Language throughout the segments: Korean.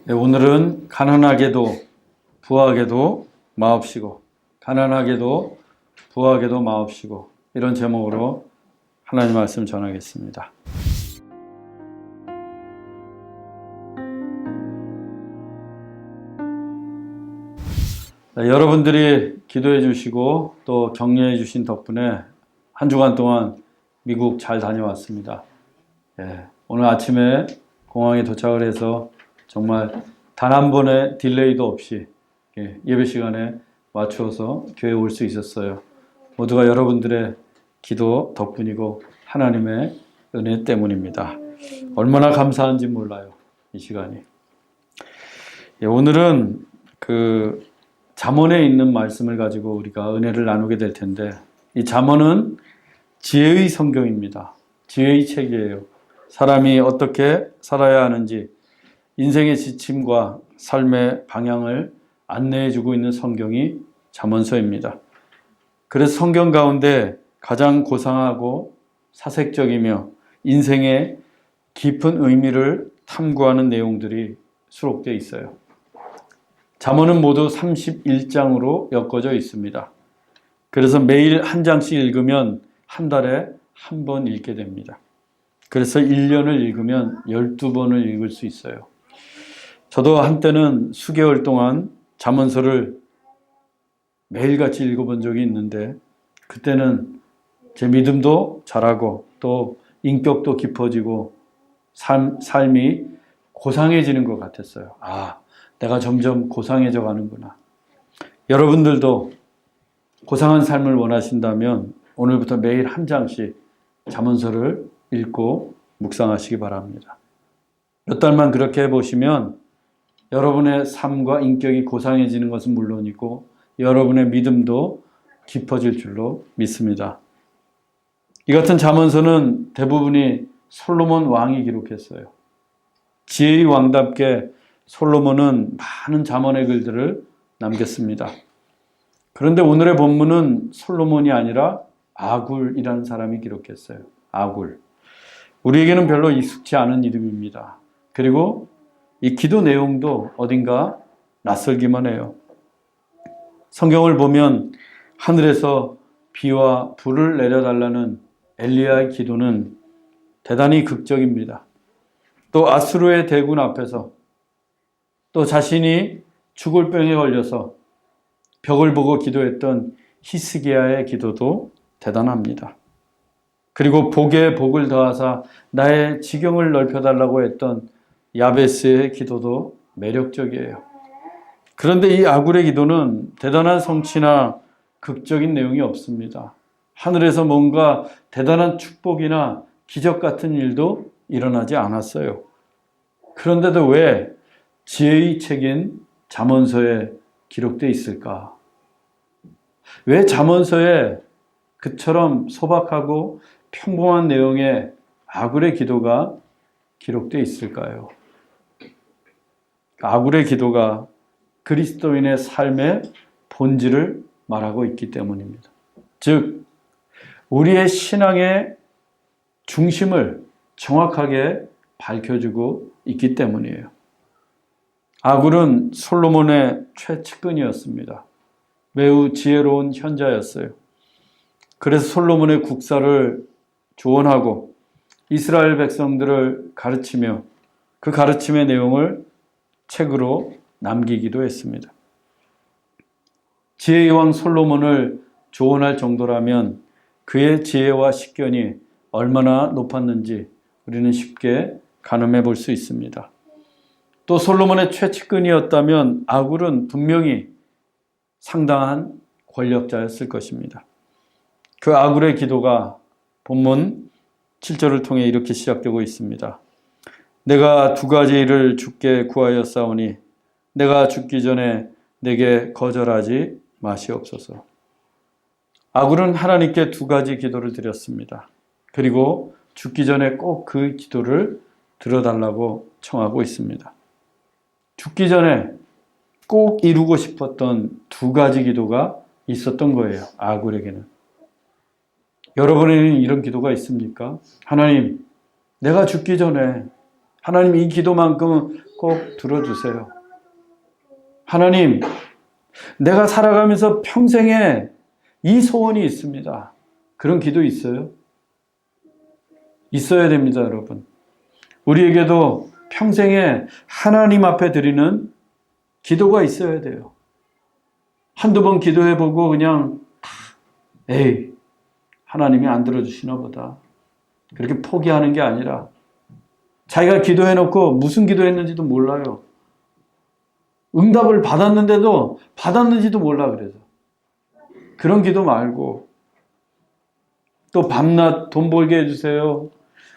네, 오늘은 가난하게도 부하게도 마옵시고 가난하게도 부하게도 마옵시고 이런 제목으로 하나님 말씀 전하겠습니다. 네, 여러분들이 기도해 주시고 또 격려해 주신 덕분에 한 주간 동안 미국 잘 다녀왔습니다. 오늘 아침에 공항에 도착을 해서 정말 단 한 번의 딜레이도 없이 예배 시간에 맞추어서 교회에 올 수 있었어요. 모두가 여러분들의 기도 덕분이고 하나님의 은혜 때문입니다. 얼마나 감사한지 몰라요, 이 시간이. 오늘은 잠언에 있는 말씀을 가지고 우리가 은혜를 나누게 될 텐데, 이 잠언은 지혜의 성경입니다. 지혜의 책이에요. 사람이 어떻게 살아야 하는지 인생의 지침과 삶의 방향을 안내해주고 있는 성경이 잠언서입니다. 그래서 성경 가운데 가장 고상하고 사색적이며 인생의 깊은 의미를 탐구하는 내용들이 수록되어 있어요. 잠언은 모두 31장으로 엮어져 있습니다. 그래서 매일 한 장씩 읽으면 한 달에 한 번 읽게 됩니다. 그래서 1년을 읽으면 12번을 읽을 수 있어요. 저도 한때는 수개월 동안 잠언서를 매일같이 읽어본 적이 있는데, 그때는 제 믿음도 자라고 또 인격도 깊어지고 삶이 고상해지는 것 같았어요. 내가 점점 고상해져 가는구나. 여러분들도 고상한 삶을 원하신다면 오늘부터 매일 한 장씩 잠언서를 읽고 묵상하시기 바랍니다. 몇 달만 그렇게 해보시면 여러분의 삶과 인격이 고상해지는 것은 물론이고 여러분의 믿음도 깊어질 줄로 믿습니다. 이 같은 잠언서는 대부분이 솔로몬 왕이 기록했어요. 지혜의 왕답게 솔로몬은 많은 잠언의 글들을 남겼습니다. 그런데 오늘의 본문은 솔로몬이 아니라 아굴이라는 사람이 기록했어요. 아굴. 우리에게는 별로 익숙치 않은 이름입니다. 그리고 이 기도 내용도 어딘가 낯설기만 해요. 성경을 보면 하늘에서 비와 불을 내려달라는 엘리야의 기도는 대단히 극적입니다. 또 아수르의 대군 앞에서, 또 자신이 죽을 병에 걸려서 벽을 보고 기도했던 히스기야의 기도도 대단합니다. 그리고 복에 복을 더하사 나의 지경을 넓혀달라고 했던 야베스의 기도도 매력적이에요. 그런데 이 아굴의 기도는 대단한 성취나 극적인 내용이 없습니다. 하늘에서 뭔가 대단한 축복이나 기적 같은 일도 일어나지 않았어요. 그런데도 왜 지혜의 책인 잠언서에 기록되어 있을까? 왜 잠언서에 그처럼 소박하고 평범한 내용의 아굴의 기도가 기록되어 있을까요? 아굴의 기도가 그리스도인의 삶의 본질을 말하고 있기 때문입니다. 즉, 우리의 신앙의 중심을 정확하게 밝혀주고 있기 때문이에요. 아굴은 솔로몬의 최측근이었습니다. 매우 지혜로운 현자였어요. 그래서 솔로몬의 국사를 조언하고 이스라엘 백성들을 가르치며 그 가르침의 내용을 책으로 남기기도 했습니다. 지혜의 왕 솔로몬을 조언할 정도라면 그의 지혜와 식견이 얼마나 높았는지 우리는 쉽게 가늠해 볼 수 있습니다. 또 솔로몬의 최측근이었다면 아굴은 분명히 상당한 권력자였을 것입니다. 그 아굴의 기도가 본문 7절을 통해 이렇게 시작되고 있습니다. 내가 두 가지 일을 주께 구하였사오니 내가 죽기 전에 내게 거절하지 마시옵소서. 아굴은 하나님께 두 가지 기도를 드렸습니다. 그리고 죽기 전에 꼭 그 기도를 들어달라고 청하고 있습니다. 죽기 전에 꼭 이루고 싶었던 두 가지 기도가 있었던 거예요. 아굴에게는. 여러분에게는 이런 기도가 있습니까? 하나님, 내가 죽기 전에 하나님 이 기도만큼은 꼭 들어주세요. 하나님, 내가 살아가면서 평생에 이 소원이 있습니다. 그런 기도 있어요? 있어야 됩니다, 여러분. 우리에게도 평생에 하나님 앞에 드리는 기도가 있어야 돼요. 한두 번 기도해보고 그냥 에이, 하나님이 안 들어주시나 보다. 그렇게 포기하는 게 아니라 자기가 기도해놓고 무슨 기도했는지도 몰라요. 응답을 받았는데도 받았는지도 몰라. 그래서 그런 기도 말고 또 밤낮 돈 벌게 해주세요.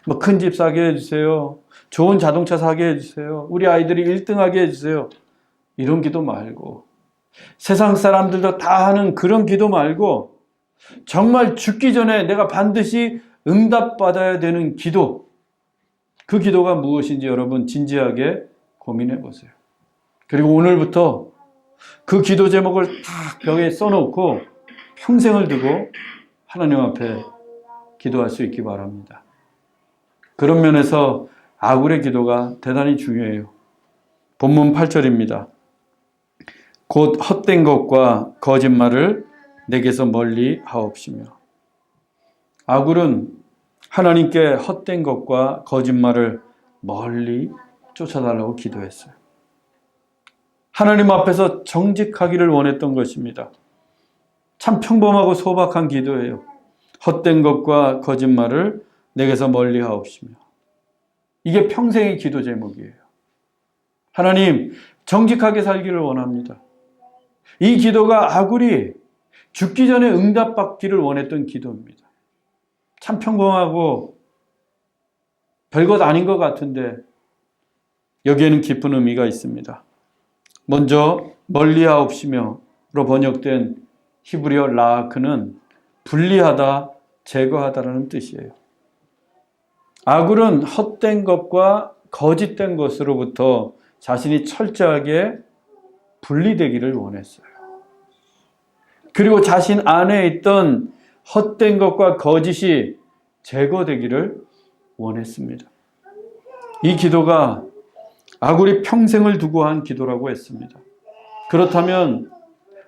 뭐 큰 집 사게 해주세요. 좋은 자동차 사게 해주세요. 우리 아이들이 1등하게 해주세요. 이런 기도 말고 세상 사람들도 다 하는 그런 기도 말고 정말 죽기 전에 내가 반드시 응답받아야 되는 기도, 그 기도가 무엇인지 여러분 진지하게 고민해 보세요. 그리고 오늘부터 그 기도 제목을 딱 벽에 써놓고 평생을 두고 하나님 앞에 기도할 수 있기 바랍니다. 그런 면에서 아굴의 기도가 대단히 중요해요. 본문 8절입니다. 곧 헛된 것과 거짓말을 내게서 멀리 하옵시며. 아굴은 하나님께 헛된 것과 거짓말을 멀리 쫓아달라고 기도했어요. 하나님 앞에서 정직하기를 원했던 것입니다. 참 평범하고 소박한 기도예요. 헛된 것과 거짓말을 내게서 멀리 하옵시며. 이게 평생의 기도 제목이에요. 하나님, 정직하게 살기를 원합니다. 이 기도가 아굴이 죽기 전에 응답받기를 원했던 기도입니다. 참 평범하고 별것 아닌 것 같은데 여기에는 깊은 의미가 있습니다. 먼저 멀리하옵시며로 번역된 히브리어 라크는 분리하다, 제거하다라는 뜻이에요. 아굴은 헛된 것과 거짓된 것으로부터 자신이 철저하게 분리되기를 원했어요. 그리고 자신 안에 있던 헛된 것과 거짓이 제거되기를 원했습니다. 이 기도가 아굴이 평생을 두고 한 기도라고 했습니다. 그렇다면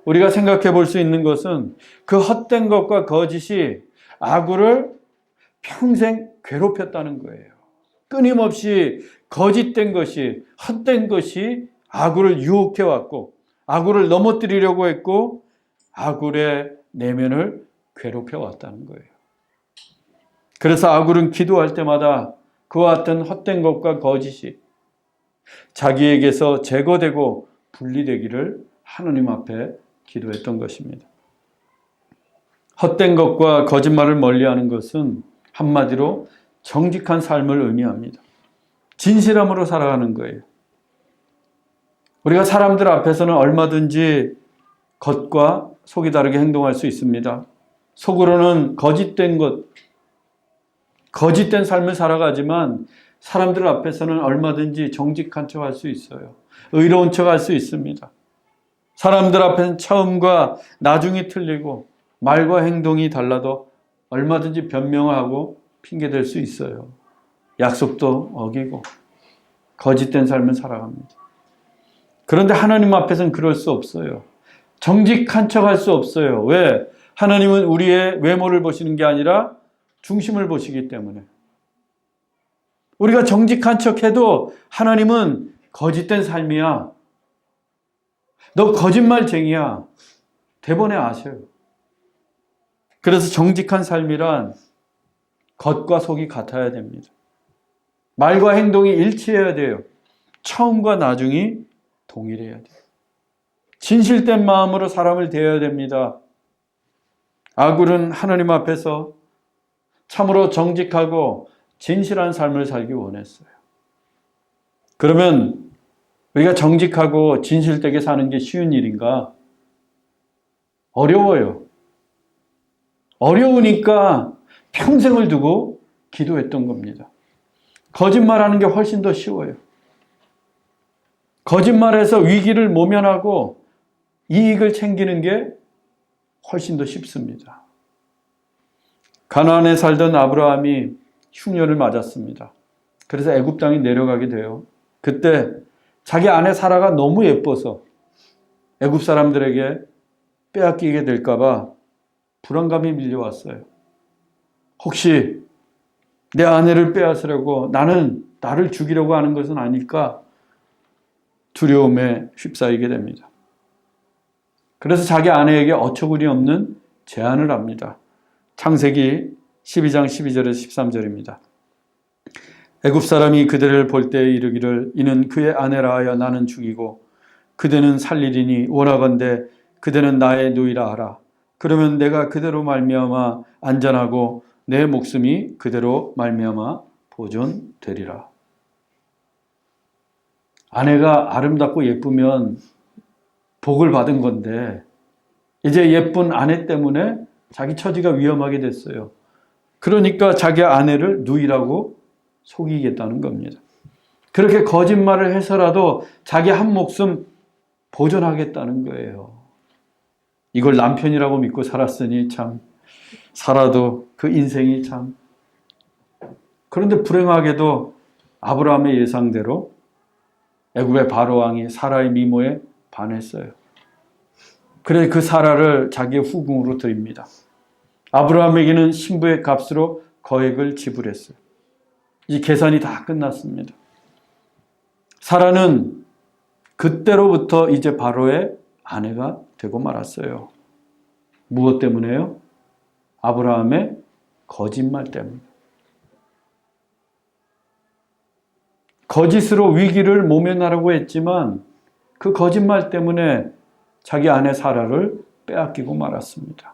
우리가 생각해 볼 수 있는 것은 그 헛된 것과 거짓이 아굴을 평생 괴롭혔다는 거예요. 끊임없이 거짓된 것이, 헛된 것이 아굴을 유혹해 왔고 아굴을 넘어뜨리려고 했고 아굴의 내면을 괴롭혀 왔다는 거예요. 그래서 아굴은 기도할 때마다 그와 같은 헛된 것과 거짓이 자기에게서 제거되고 분리되기를 하나님 앞에 기도했던 것입니다. 헛된 것과 거짓말을 멀리하는 것은 한마디로 정직한 삶을 의미합니다. 진실함으로 살아가는 거예요. 우리가 사람들 앞에서는 얼마든지 겉과 속이 다르게 행동할 수 있습니다. 속으로는 거짓된 것, 거짓된 삶을 살아가지만 사람들 앞에서는 얼마든지 정직한 척 할 수 있어요. 의로운 척 할 수 있습니다. 사람들 앞에는 처음과 나중이 틀리고 말과 행동이 달라도 얼마든지 변명하고 핑계댈 수 있어요. 약속도 어기고 거짓된 삶을 살아갑니다. 그런데 하나님 앞에서는 그럴 수 없어요. 정직한 척 할 수 없어요. 왜? 하나님은 우리의 외모를 보시는 게 아니라 중심을 보시기 때문에. 우리가 정직한 척 해도 하나님은 거짓된 삶이야. 너 거짓말쟁이야. 대번에 아셔요. 그래서 정직한 삶이란 겉과 속이 같아야 됩니다. 말과 행동이 일치해야 돼요. 처음과 나중이 동일해야 돼요. 진실된 마음으로 사람을 대해야 됩니다. 아굴은 하나님 앞에서 참으로 정직하고 진실한 삶을 살기 원했어요. 그러면 우리가 정직하고 진실되게 사는 게 쉬운 일인가? 어려워요. 어려우니까 평생을 두고 기도했던 겁니다. 거짓말하는 게 훨씬 더 쉬워요. 거짓말해서 위기를 모면하고 이익을 챙기는 게 훨씬 더 쉽습니다. 가나안에 살던 아브라함이 흉년을 맞았습니다. 그래서 애굽 땅에 내려가게 돼요. 그때 자기 아내 사라가 너무 예뻐서 애굽 사람들에게 빼앗기게 될까 봐 불안감이 밀려왔어요. 혹시 내 아내를 빼앗으려고 나를 죽이려고 하는 것은 아닐까 두려움에 휩싸이게 됩니다. 그래서 자기 아내에게 어처구니 없는 제안을 합니다. 창세기 12장 12절에서 13절입니다. 애굽 사람이 그대를 볼 때에 이르기를 이는 그의 아내라 하여 나는 죽이고 그대는 살리리니 원하건대 그대는 나의 누이라 하라. 그러면 내가 그대로 말미암아 안전하고 내 목숨이 그대로 말미암아 보존되리라. 아내가 아름답고 예쁘면 복을 받은 건데 이제 예쁜 아내 때문에 자기 처지가 위험하게 됐어요. 그러니까 자기 아내를 누이라고 속이겠다는 겁니다. 그렇게 거짓말을 해서라도 자기 한 목숨 보존하겠다는 거예요. 이걸 남편이라고 믿고 살았으니 참 살아도 그 인생이 참. 그런데 불행하게도 아브라함의 예상대로 애굽의 바로왕이 사라의 미모에 반했어요. 그래서 그 사라를 자기의 후궁으로 드립니다. 아브라함에게는 신부의 값으로 거액을 지불했어요. 이 계산이 다 끝났습니다. 사라는 그때로부터 이제 바로의 아내가 되고 말았어요. 무엇 때문에요? 아브라함의 거짓말 때문에. 거짓으로 위기를 모면하라고 했지만 그 거짓말 때문에 자기 아내 사라를 빼앗기고 말았습니다.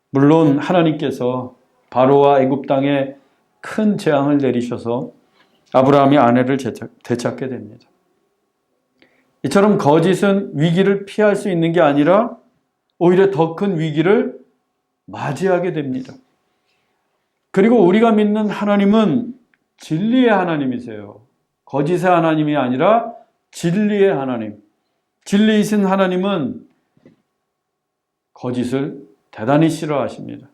물론 하나님께서 바로와 애굽 땅에 큰 재앙을 내리셔서 아브라함이 아내를 되찾게 됩니다. 이처럼 거짓은 위기를 피할 수 있는 게 아니라 오히려 더 큰 위기를 맞이하게 됩니다. 그리고 우리가 믿는 하나님은 진리의 하나님이세요. 거짓의 하나님이 아니라 진리의 하나님. 진리이신 하나님은 거짓을 대단히 싫어하십니다.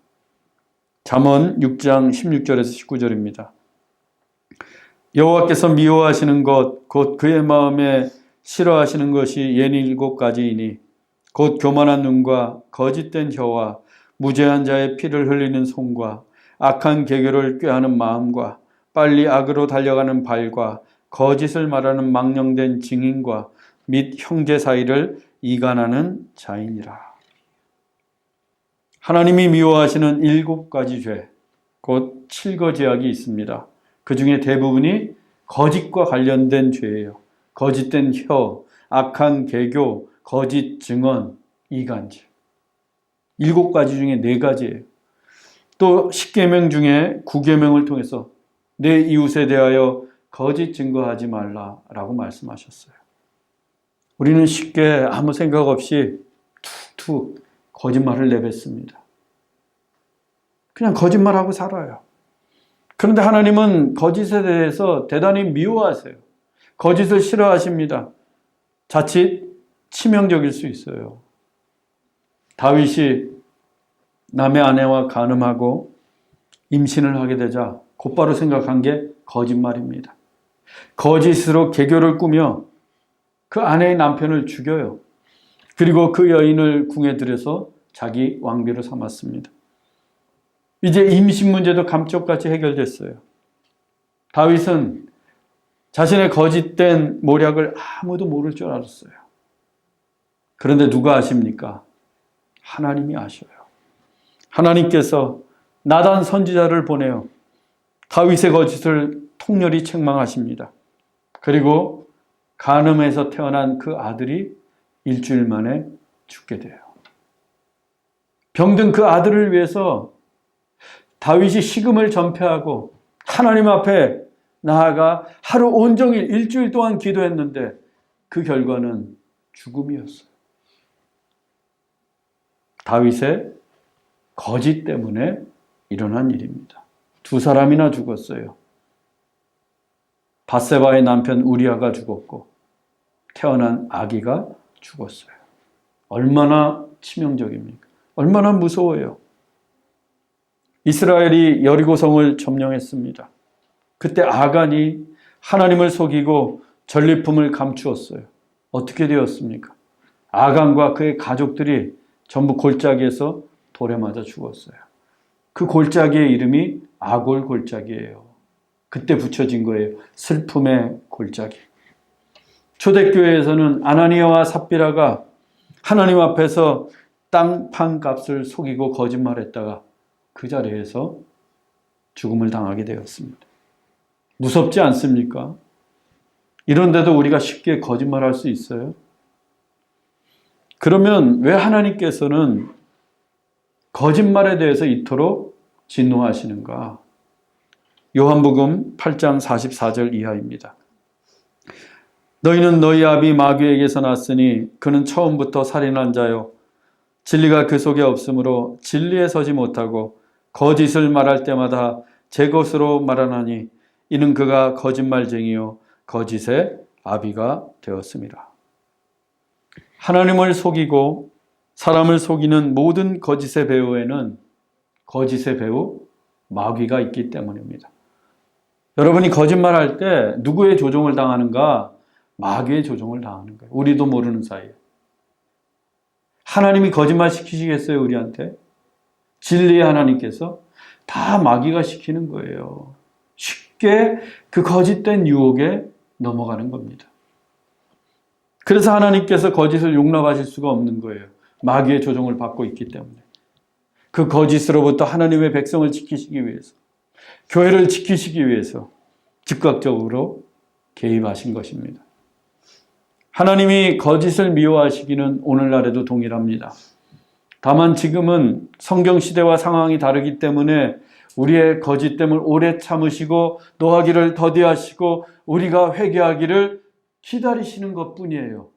잠언 6장 16절에서 19절입니다. 여호와께서 미워하시는 것 곧 그의 마음에 싫어하시는 것이 67가지이니 곧 교만한 눈과 거짓된 혀와 무죄한 자의 피를 흘리는 손과 악한 계교를 꾀하는 마음과 빨리 악으로 달려가는 발과 거짓을 말하는 망령된 증인과 및 형제 사이를 이간하는 자이니라. 하나님이 미워하시는 7가지 죄, 곧 7거지약이 있습니다. 그 중에 대부분이 거짓과 관련된 죄예요. 거짓된 혀, 악한 계교, 거짓 증언, 이간질. 7가지 중에 4가지예요. 또 10계명 중에 9계명을 통해서 내 이웃에 대하여 거짓 증거하지 말라라고 말씀하셨어요. 우리는 쉽게 아무 생각 없이 툭툭 거짓말을 내뱉습니다. 그냥 거짓말하고 살아요. 그런데 하나님은 거짓에 대해서 대단히 미워하세요. 거짓을 싫어하십니다. 자칫 치명적일 수 있어요. 다윗이 남의 아내와 간음하고 임신을 하게 되자 곧바로 생각한 게 거짓말입니다. 거짓으로 계교를 꾸며 그 아내의 남편을 죽여요. 그리고 그 여인을 궁에 들여서 자기 왕비로 삼았습니다. 이제 임신 문제도 감쪽같이 해결됐어요. 다윗은 자신의 거짓된 모략을 아무도 모를 줄 알았어요. 그런데 누가 아십니까? 하나님이 아셔요. 하나님께서 나단 선지자를 보내어 다윗의 거짓을 통렬히 책망하십니다. 그리고 간음에서 태어난 그 아들이 일주일 만에 죽게 돼요. 병든 그 아들을 위해서 다윗이 식음을 전폐하고 하나님 앞에 나아가 하루 온종일 일주일 동안 기도했는데 그 결과는 죽음이었어요. 다윗의 거짓 때문에 일어난 일입니다. 2사람이나 죽었어요. 밧세바의 남편 우리아가 죽었고 태어난 아기가 죽었어요. 얼마나 치명적입니까? 얼마나 무서워요. 이스라엘이 여리고성을 점령했습니다. 그때 아간이 하나님을 속이고 전리품을 감추었어요. 어떻게 되었습니까? 아간과 그의 가족들이 전부 골짜기에서 돌에 맞아 죽었어요. 그 골짜기의 이름이 아골 골짜기예요. 그때 붙여진 거예요. 슬픔의 골짜기. 초대교회에서는 아나니아와 삽비라가 하나님 앞에서 땅판 값을 속이고 거짓말했다가 그 자리에서 죽음을 당하게 되었습니다. 무섭지 않습니까? 이런데도 우리가 쉽게 거짓말할 수 있어요? 그러면 왜 하나님께서는 거짓말에 대해서 이토록 진노하시는가? 요한복음 8장 44절 이하입니다. 너희는 너희 아비 마귀에게서 났으니 그는 처음부터 살인한 자요 진리가 그 속에 없으므로 진리에 서지 못하고 거짓을 말할 때마다 제 것으로 말하나니 이는 그가 거짓말쟁이요 거짓의 아비가 되었습니다. 하나님을 속이고 사람을 속이는 모든 거짓의 배후에는 거짓의 배후 마귀가 있기 때문입니다. 여러분이 거짓말할 때 누구의 조종을 당하는가? 마귀의 조종을 당하는 거예요. 우리도 모르는 사이에. 하나님이 거짓말 시키시겠어요, 우리한테? 진리의 하나님께서 다 마귀가 시키는 거예요. 쉽게 그 거짓된 유혹에 넘어가는 겁니다. 그래서 하나님께서 거짓을 용납하실 수가 없는 거예요. 마귀의 조종을 받고 있기 때문에. 그 거짓으로부터 하나님의 백성을 지키시기 위해서, 교회를 지키시기 위해서 즉각적으로 개입하신 것입니다. 하나님이 거짓을 미워하시기는 오늘날에도 동일합니다. 다만 지금은 성경시대와 상황이 다르기 때문에 우리의 거짓됨을 오래 참으시고 노하기를 더디하시고 우리가 회개하기를 기다리시는 것뿐이에요.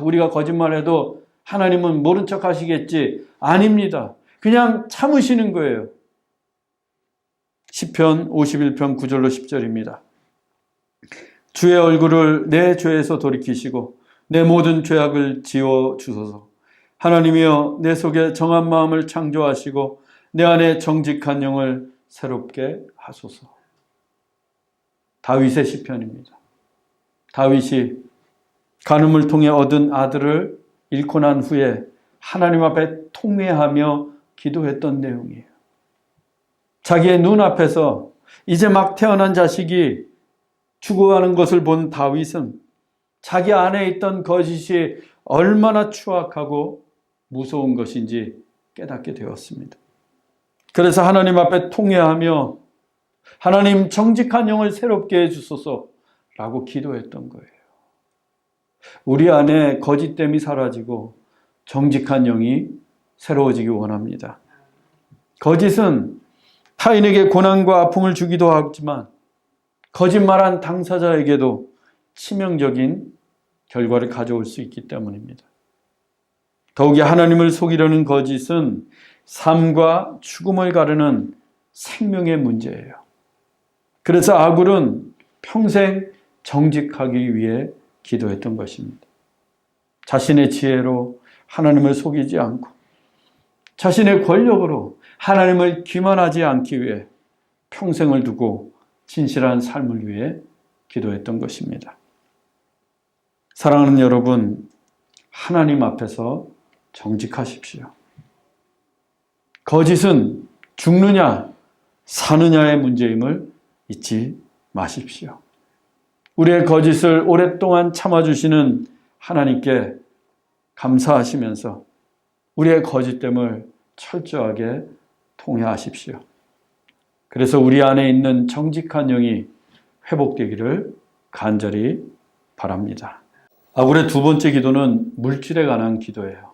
우리가 거짓말해도 하나님은 모른 척 하시겠지. 아닙니다. 그냥 참으시는 거예요. 시편 51편 9절로 10절입니다. 주의 얼굴을 내 죄에서 돌이키시고 내 모든 죄악을 지워 주소서. 하나님이여 내 속에 정한 마음을 창조하시고 내 안에 정직한 영을 새롭게 하소서. 다윗의 시편입니다. 다윗이 간음을 통해 얻은 아들을 잃고 난 후에 하나님 앞에 통회하며 기도했던 내용이에요. 자기의 눈앞에서 이제 막 태어난 자식이 죽어가는 것을 본 다윗은 자기 안에 있던 거짓이 얼마나 추악하고 무서운 것인지 깨닫게 되었습니다. 그래서 하나님 앞에 통회하며 하나님 정직한 영을 새롭게 해주소서라고 기도했던 거예요. 우리 안에 거짓됨이 사라지고 정직한 영이 새로워지기 원합니다. 거짓은 타인에게 고난과 아픔을 주기도 하지만 거짓말한 당사자에게도 치명적인 결과를 가져올 수 있기 때문입니다. 더욱이 하나님을 속이려는 거짓은 삶과 죽음을 가르는 생명의 문제예요. 그래서 아굴은 평생 정직하기 위해 기도했던 것입니다. 자신의 지혜로 하나님을 속이지 않고 자신의 권력으로 하나님을 기만하지 않기 위해 평생을 두고 진실한 삶을 위해 기도했던 것입니다. 사랑하는 여러분, 하나님 앞에서 정직하십시오. 거짓은 죽느냐 사느냐의 문제임을 잊지 마십시오. 우리의 거짓을 오랫동안 참아주시는 하나님께 감사하시면서 우리의 거짓됨을 철저하게 통회하십시오. 그래서 우리 안에 있는 정직한 영이 회복되기를 간절히 바랍니다. 아굴의 두 번째 기도는 물질에 관한 기도예요.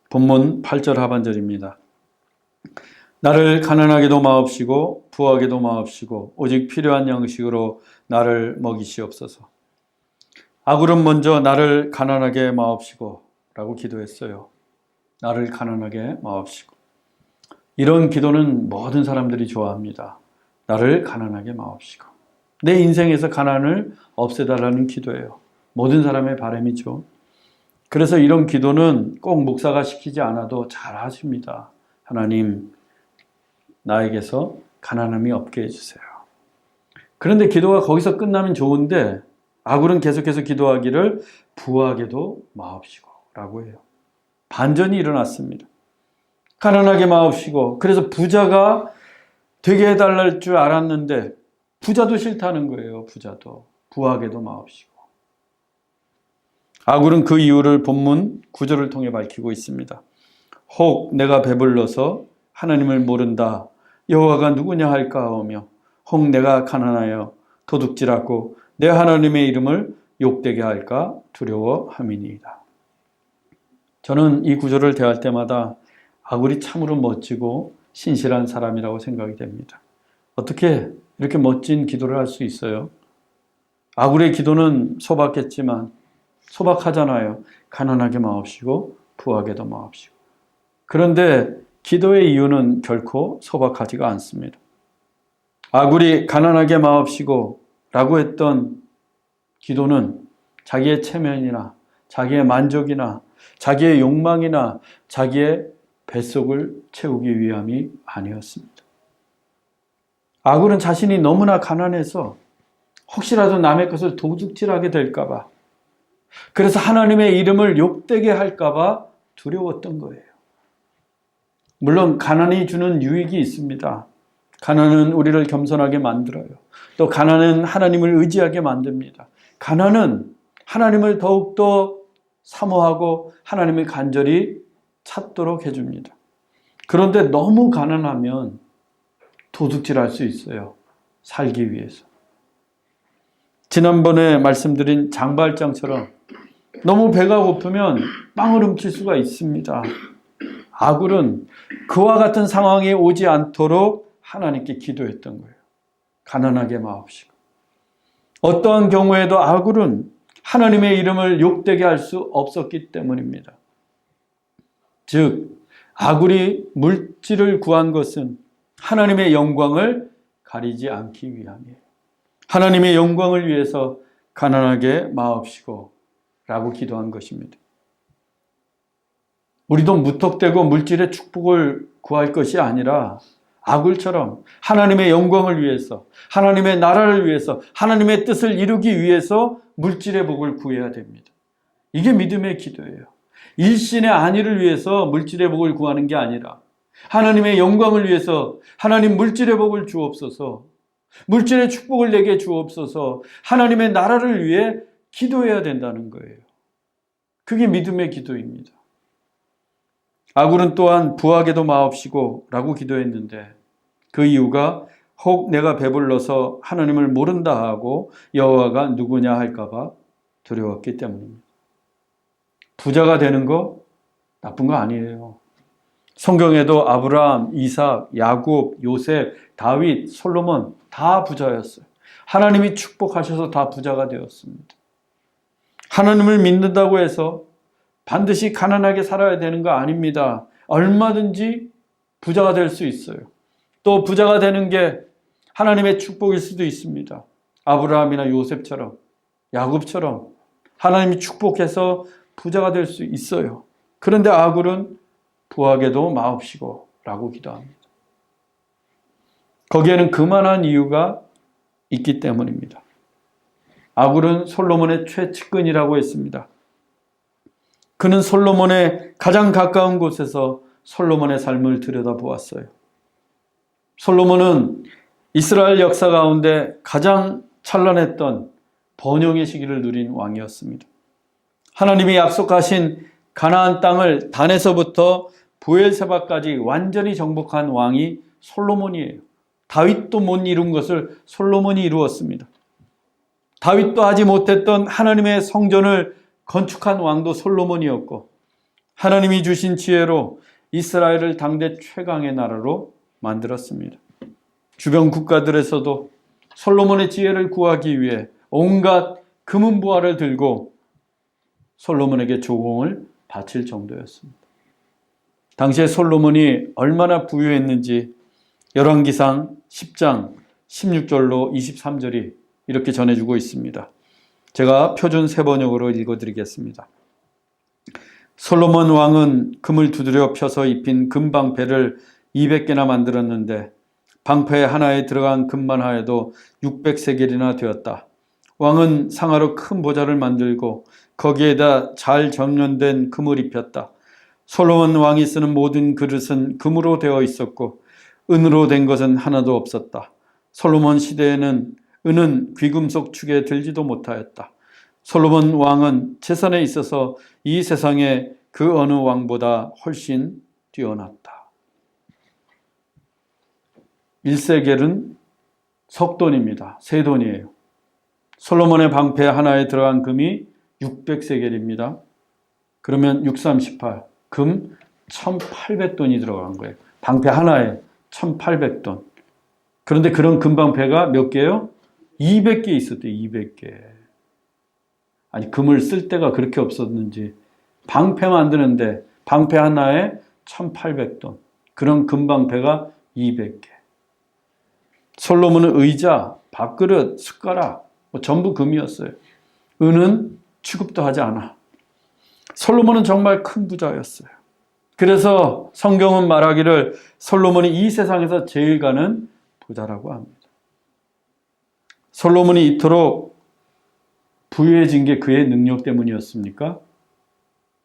본문 8절 하반절입니다. 나를 가난하게도 마옵시고 부하게도 마옵시고 오직 필요한 양식으로 나를 먹이시옵소서. 아굴은 먼저 나를 가난하게 마옵시고 라고 기도했어요. 나를 가난하게 마옵시고. 이런 기도는 모든 사람들이 좋아합니다. 나를 가난하게 마옵시고. 내 인생에서 가난을 없애달라는 기도예요. 모든 사람의 바람이죠. 그래서 이런 기도는 꼭 목사가 시키지 않아도 잘 하십니다. 하나님, 나에게서 가난함이 없게 해주세요. 그런데 기도가 거기서 끝나면 좋은데 아굴은 계속해서 기도하기를 부하게도 마옵시고 라고 해요. 반전이 일어났습니다. 가난하게 마옵시고, 그래서 부자가 되게 해달랄 줄 알았는데 부자도 싫다는 거예요. 부자도. 부하게도 마옵시고. 아굴은 그 이유를 본문 9절을 통해 밝히고 있습니다. 혹 내가 배불러서 하나님을 모른다. 여호와가 누구냐 할까하며, 혹 내가 가난하여 도둑질하고 내 하나님의 이름을 욕되게 할까 두려워함이니이다. 저는 이 구절을 대할 때마다 아굴이 참으로 멋지고 신실한 사람이라고 생각이 됩니다. 어떻게 이렇게 멋진 기도를 할 수 있어요? 아굴의 기도는 소박했지만 소박하잖아요. 가난하게 마옵시고 부하게도 마옵시고. 그런데 기도의 이유는 결코 소박하지가 않습니다. 아굴이 가난하게 마옵시고 라고 했던 기도는 자기의 체면이나 자기의 만족이나 자기의 욕망이나 자기의 뱃속을 채우기 위함이 아니었습니다. 아굴은 자신이 너무나 가난해서 혹시라도 남의 것을 도둑질하게 될까봐, 그래서 하나님의 이름을 욕되게 할까봐 두려웠던 거예요. 물론 가난이 주는 유익이 있습니다. 가난은 우리를 겸손하게 만들어요. 또 가난은 하나님을 의지하게 만듭니다. 가난은 하나님을 더욱더 사모하고 하나님을 간절히 찾도록 해줍니다. 그런데 너무 가난하면 도둑질할 수 있어요. 살기 위해서. 지난번에 말씀드린 장발장처럼 너무 배가 고프면 빵을 훔칠 수가 있습니다. 아굴은 그와 같은 상황이 오지 않도록 하나님께 기도했던 거예요. 가난하게 마옵시고. 어떠한 경우에도 아굴은 하나님의 이름을 욕되게 할 수 없었기 때문입니다. 즉, 아굴이 물질을 구한 것은 하나님의 영광을 가리지 않기 위함이에요. 하나님의 영광을 위해서 가난하게 마옵시고 라고 기도한 것입니다. 우리도 무턱대고 물질의 축복을 구할 것이 아니라 아굴처럼 하나님의 영광을 위해서, 하나님의 나라를 위해서, 하나님의 뜻을 이루기 위해서 물질의 복을 구해야 됩니다. 이게 믿음의 기도예요. 일신의 안위를 위해서 물질의 복을 구하는 게 아니라 하나님의 영광을 위해서 하나님 물질의 복을 주옵소서, 물질의 축복을 내게 주옵소서, 하나님의 나라를 위해 기도해야 된다는 거예요. 그게 믿음의 기도입니다. 아굴은 또한 부하게도 마옵시고 라고 기도했는데 그 이유가 혹 내가 배불러서 하나님을 모른다 하고 여호와가 누구냐 할까봐 두려웠기 때문입니다. 부자가 되는 거 나쁜 거 아니에요. 성경에도 아브라함, 이삭, 야곱, 요셉, 다윗, 솔로몬 다 부자였어요. 하나님이 축복하셔서 다 부자가 되었습니다. 하나님을 믿는다고 해서 반드시 가난하게 살아야 되는 거 아닙니다. 얼마든지 부자가 될 수 있어요. 또 부자가 되는 게 하나님의 축복일 수도 있습니다. 아브라함이나 요셉처럼, 야곱처럼 하나님이 축복해서 부자가 될 수 있어요. 그런데 아굴은 부하게도 마옵시고 라고 기도합니다. 거기에는 그만한 이유가 있기 때문입니다. 아굴은 솔로몬의 최측근이라고 했습니다. 그는 솔로몬의 가장 가까운 곳에서 솔로몬의 삶을 들여다보았어요. 솔로몬은 이스라엘 역사 가운데 가장 찬란했던 번영의 시기를 누린 왕이었습니다. 하나님이 약속하신 가나안 땅을 단에서부터 브엘세바까지 완전히 정복한 왕이 솔로몬이에요. 다윗도 못 이룬 것을 솔로몬이 이루었습니다. 다윗도 하지 못했던 하나님의 성전을 건축한 왕도 솔로몬이었고, 하나님이 주신 지혜로 이스라엘을 당대 최강의 나라로 만들었습니다. 주변 국가들에서도 솔로몬의 지혜를 구하기 위해 온갖 금은보화를 들고 솔로몬에게 조공을 바칠 정도였습니다. 당시에 솔로몬이 얼마나 부유했는지 열왕기상 10장 16절로 23절이 이렇게 전해주고 있습니다. 제가 표준 세번역으로 읽어드리겠습니다. 솔로몬 왕은 금을 두드려 펴서 입힌 금방패를 200개나 만들었는데 방패 하나에 들어간 금만 하여도 600세겔이나 되었다. 왕은 상하로 큰 보좌를 만들고 거기에다 잘 정련된 금을 입혔다. 솔로몬 왕이 쓰는 모든 그릇은 금으로 되어 있었고 은으로 된 것은 하나도 없었다. 솔로몬 시대에는 은은 귀금속 축에 들지도 못하였다. 솔로몬 왕은 재산에 있어서 이 세상의 그 어느 왕보다 훨씬 뛰어났다. 1세겔은 석돈입니다. 세돈이에요. 솔로몬의 방패 하나에 들어간 금이 600세겔입니다. 그러면 638, 금 1800돈이 들어간 거예요. 방패 하나에 1800돈. 그런데 그런 금방패가 몇 개요? 200개 있었대요. 200개. 아니, 금을 쓸 데가 그렇게 없었는지 방패 만드는데 방패 하나에 1800돈. 그런 금방패가 200개. 솔로몬은 의자, 밥그릇, 숟가락 전부 금이었어요. 은은 취급도 하지 않아. 솔로몬은 정말 큰 부자였어요. 그래서 성경은 말하기를 솔로몬이 이 세상에서 제일 가는 부자라고 합니다. 솔로몬이 이토록 부유해진 게 그의 능력 때문이었습니까?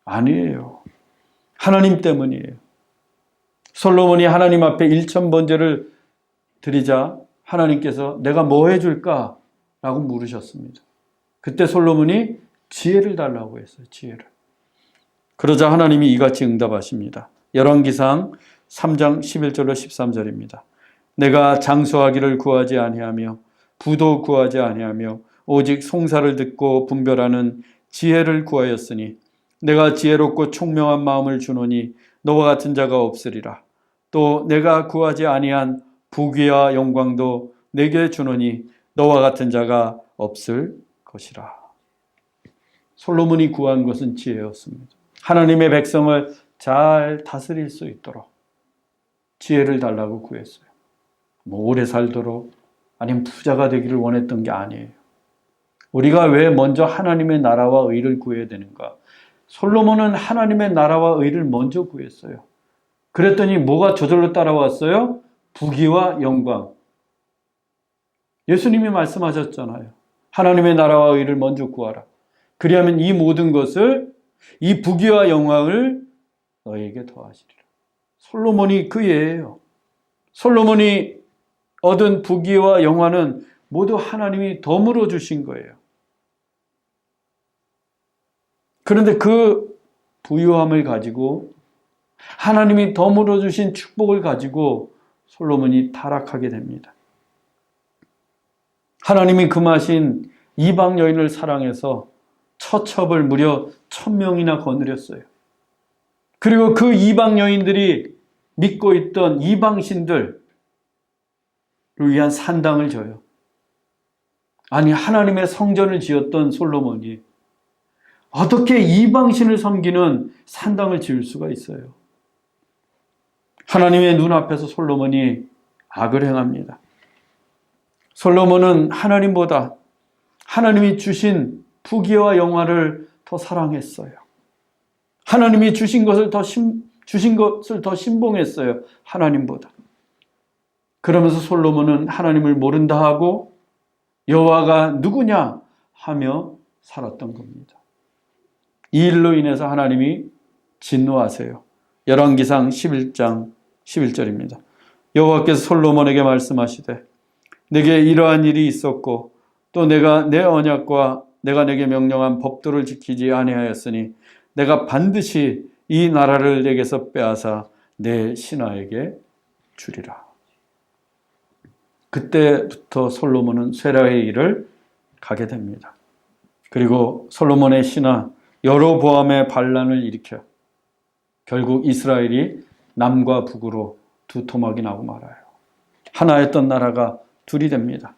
아니에요. 하나님 때문이에요. 솔로몬이 하나님 앞에 1000번제를 드리자 하나님께서 내가 뭐 해줄까? 라고 물으셨습니다. 그때 솔로몬이 지혜를 달라고 했어요. 지혜를. 그러자 하나님이 이같이 응답하십니다. 열왕기상 3장 11절로 13절입니다. 내가 장수하기를 구하지 아니하며 부도 구하지 아니하며 오직 송사를 듣고 분별하는 지혜를 구하였으니 내가 지혜롭고 총명한 마음을 주노니 너와 같은 자가 없으리라. 또 내가 구하지 아니한 부귀와 영광도 내게 주노니 너와 같은 자가 없을 것이라. 솔로몬이 구한 것은 지혜였습니다. 하나님의 백성을 잘 다스릴 수 있도록 지혜를 달라고 구했어요. 뭐 오래 살도록 아니면 부자가 되기를 원했던 게 아니에요. 우리가 왜 먼저 하나님의 나라와 의를 구해야 되는가? 솔로몬은 하나님의 나라와 의를 먼저 구했어요. 그랬더니 뭐가 저절로 따라왔어요? 부귀와 영광. 예수님이 말씀하셨잖아요. 하나님의 나라와 의를 먼저 구하라. 그리하면 이 모든 것을, 이 부귀와 영광을 너에게 더하시리라. 솔로몬이 그 예예요. 솔로몬이 얻은 부귀와 영화는 모두 하나님이 덤으로 주신 거예요. 그런데 그 부유함을 가지고 하나님이 덤으로 주신 축복을 가지고 솔로몬이 타락하게 됩니다. 하나님이 금하신 이방 여인을 사랑해서 처첩을 무려 1000명이나 거느렸어요. 그리고 그 이방 여인들이 믿고 있던 이방신들을 위한 산당을 져요. 아니, 하나님의 성전을 지었던 솔로몬이 어떻게 이방신을 섬기는 산당을 지을 수가 있어요? 하나님의 눈앞에서 솔로몬이 악을 행합니다. 솔로몬은 하나님보다 하나님이 주신 부귀와 영화를 더 사랑했어요. 하나님이 주신 것을 더 신봉했어요. 하나님보다. 그러면서 솔로몬은 하나님을 모른다 하고 여호와가 누구냐 하며 살았던 겁니다. 이 일로 인해서 하나님이 진노하세요. 열왕기상 11장 11절입니다. 여호와께서 솔로몬에게 말씀하시되 내게 이러한 일이 있었고 또 내가 내 언약과 내가 내게 명령한 법도를 지키지 아니하였으니 내가 반드시 이 나라를 내게서 빼앗아 내 신하에게 주리라. 그때부터 솔로몬은 쇠라의 일을 가게 됩니다. 그리고 솔로몬의 신하 여로보암의 반란을 일으켜 결국 이스라엘이 남과 북으로 두 토막이 나고 말아요. 하나였던 나라가 둘이 됩니다.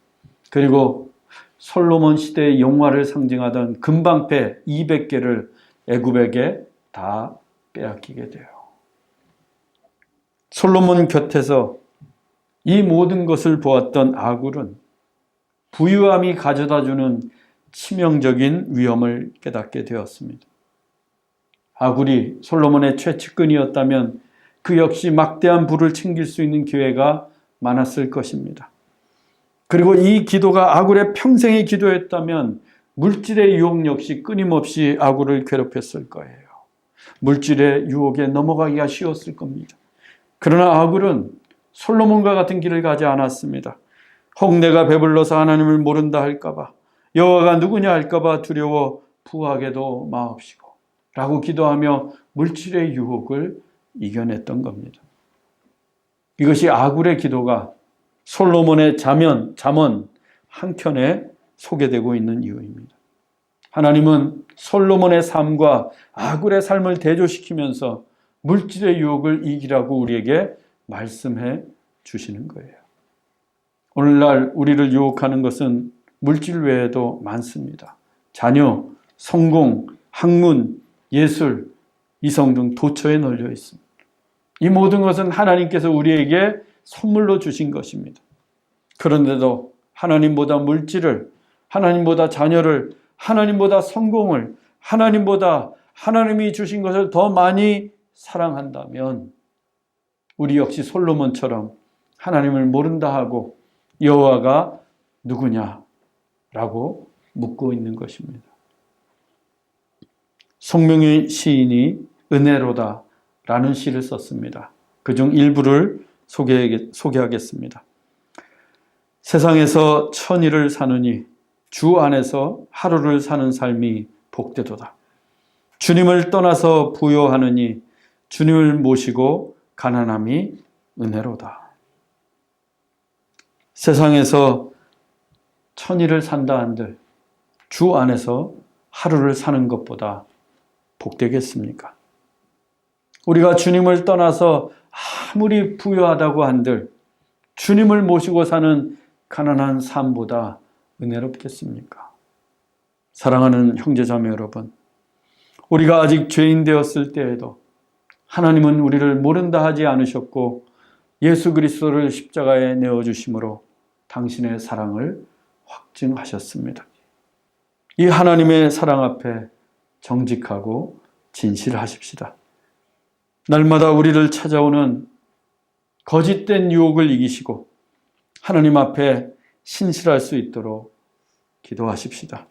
그리고 솔로몬 시대의 영화를 상징하던 금방패 200개를 애굽에게 다 빼앗기게 돼요. 솔로몬 곁에서 이 모든 것을 보았던 아굴은 부유함이 가져다주는 치명적인 위험을 깨닫게 되었습니다. 아굴이 솔로몬의 최측근이었다면 그 역시 막대한 부를 챙길 수 있는 기회가 많았을 것입니다. 그리고 이 기도가 아굴의 평생의 기도였다면 물질의 유혹 역시 끊임없이 아굴을 괴롭혔을 거예요. 물질의 유혹에 넘어가기가 쉬웠을 겁니다. 그러나 아굴은 솔로몬과 같은 길을 가지 않았습니다. 혹 내가 배불러서 하나님을 모른다 할까봐, 여호와가 누구냐 할까봐 두려워 부하게도 마옵시고 라고 기도하며 물질의 유혹을 이겨냈던 겁니다. 이것이 아굴의 기도가 솔로몬의 잠언 한 편에 소개되고 있는 이유입니다. 하나님은 솔로몬의 삶과 아굴의 삶을 대조시키면서 물질의 유혹을 이기라고 우리에게 말씀해 주시는 거예요. 오늘날 우리를 유혹하는 것은 물질 외에도 많습니다. 자녀, 성공, 학문, 예술, 이성 등 도처에 널려 있습니다. 이 모든 것은 하나님께서 우리에게 선물로 주신 것입니다. 그런데도 하나님보다 물질을, 하나님보다 자녀를, 하나님보다 성공을, 하나님보다 하나님이 주신 것을 더 많이 사랑한다면 우리 역시 솔로몬처럼 하나님을 모른다 하고 여호와가 누구냐라고 묻고 있는 것입니다. 송명의 시인이 은혜로다 라는 시를 썼습니다. 그중 일부를 소개하겠습니다. 세상에서 천일을 사느니 주 안에서 하루를 사는 삶이 복되도다. 주님을 떠나서 부요하느니 주님을 모시고 가난함이 은혜로다. 세상에서 천일을 산다 한들 주 안에서 하루를 사는 것보다 복되겠습니까? 우리가 주님을 떠나서 아무리 부유하다고 한들 주님을 모시고 사는 가난한 삶보다 은혜롭겠습니까? 사랑하는 형제자매 여러분, 우리가 아직 죄인 되었을 때에도 하나님은 우리를 모른다 하지 않으셨고 예수 그리스도를 십자가에 내어주심으로 당신의 사랑을 확증하셨습니다. 이 하나님의 사랑 앞에 정직하고 진실하십시다. 날마다 우리를 찾아오는 거짓된 유혹을 이기시고 하나님 앞에 신실할 수 있도록 기도하십시다.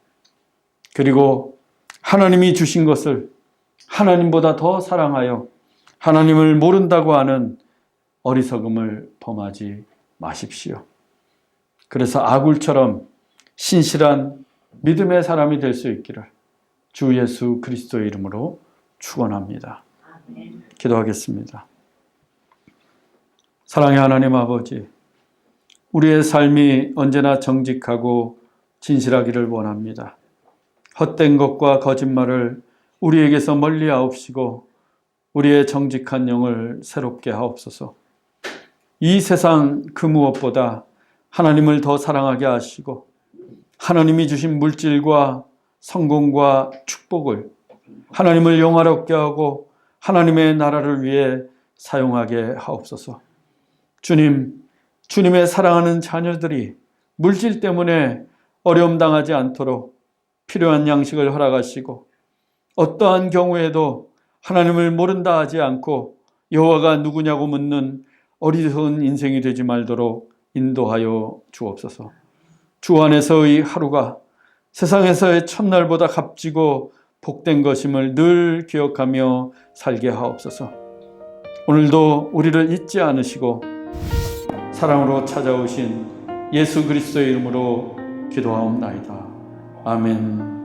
그리고 하나님이 주신 것을 하나님보다 더 사랑하여 하나님을 모른다고 하는 어리석음을 범하지 마십시오. 그래서 아굴처럼 신실한 믿음의 사람이 될 수 있기를 주 예수 그리스도의 이름으로 축원합니다. 기도하겠습니다. 사랑의 하나님 아버지, 우리의 삶이 언제나 정직하고 진실하기를 원합니다. 헛된 것과 거짓말을 우리에게서 멀리 하옵시고 우리의 정직한 영을 새롭게 하옵소서. 이 세상 그 무엇보다 하나님을 더 사랑하게 하시고 하나님이 주신 물질과 성공과 축복을 하나님을 영화롭게 하고 하나님의 나라를 위해 사용하게 하옵소서. 주님, 주님의 사랑하는 자녀들이 물질 때문에 어려움 당하지 않도록 필요한 양식을 허락하시고 어떠한 경우에도 하나님을 모른다 하지 않고 여호와가 누구냐고 묻는 어리석은 인생이 되지 말도록 인도하여 주옵소서. 주 안에서의 하루가 세상에서의 첫날보다 값지고 복된 것임을 늘 기억하며 살게 하옵소서. 오늘도 우리를 잊지 않으시고 사랑으로 찾아오신 예수 그리스도의 이름으로 기도하옵나이다. 아멘.